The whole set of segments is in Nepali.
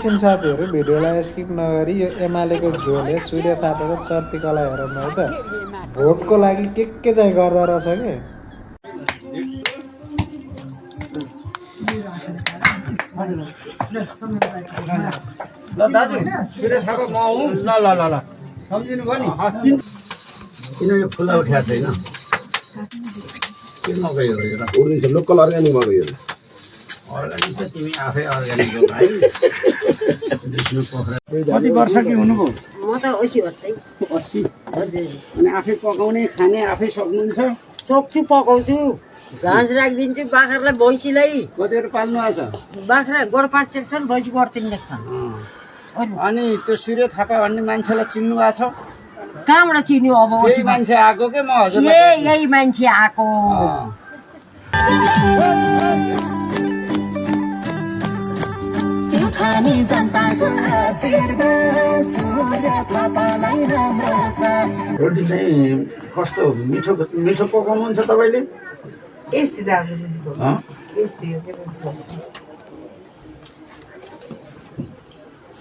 एकछिन साथीहरू भिडियोलाई स्किप नगरी यो एमालेको झोले सूर्य थापाको चर्ती कला हेरौँ न है त। भोटको लागि के चाहिँ गर्दो रहेछ कि। ल दाजु सूर्य थापा म हुँ। ल ल ल ल सम्झिनु भयो नि। किन यो फुला उठ्याएको छैन? के मकै हो यो? उड्दैछ लोकल अर्ग्यानिक मकै हो। अर्ग्यानिक त तिमी आफै अर्ग्यानिक हो भाइ। कति वर्ष कि हुनुभयो? म त 80 वर्ष है। 80। अनि आफै पकाउने खाने आफै सक्नुहुन्छ? सक्छु, पकाउँछु, घाँस राखिदिन्छु बाख्रालाई, भैँसीलाई। कतिवटा पाल्नु आछ? बाख्रा गोड 5 छन्, भैँसी गोड 3 छन्। अनि त्यो सूर्य थापा भन्ने मान्छेलाई चिन्नु भएको छ? कहाँबाट चिन्यो अब? त्यही मान्छे आएको के म हजुर? यही मान्छे आएको। रोटी चाहिँ कस्तो मिठो मिठो पकाउनुहुन्छ तपाईँले? यस्तै दाजु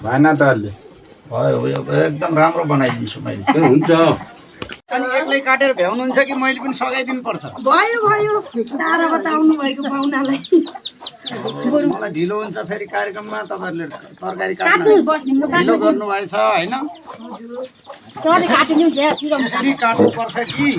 भएन त अलि भयो एकदम राम्रो बनाइदिन्छु मैले। हुन्छ। अनि एक्लै काटेर भ्याउनुहुन्छ कि मैले पनि सघाइदिनु पर्छ? भयो भयो टाढाबाट आउनु भएको पाहुनालाई मलाई ढिलो हुन्छ फेरि कार्यक्रममा। तपाईँहरूले तरकारी काट्नु ढिलो गर्नुभएछ होइन? काटिनु काट्नुपर्छ कि?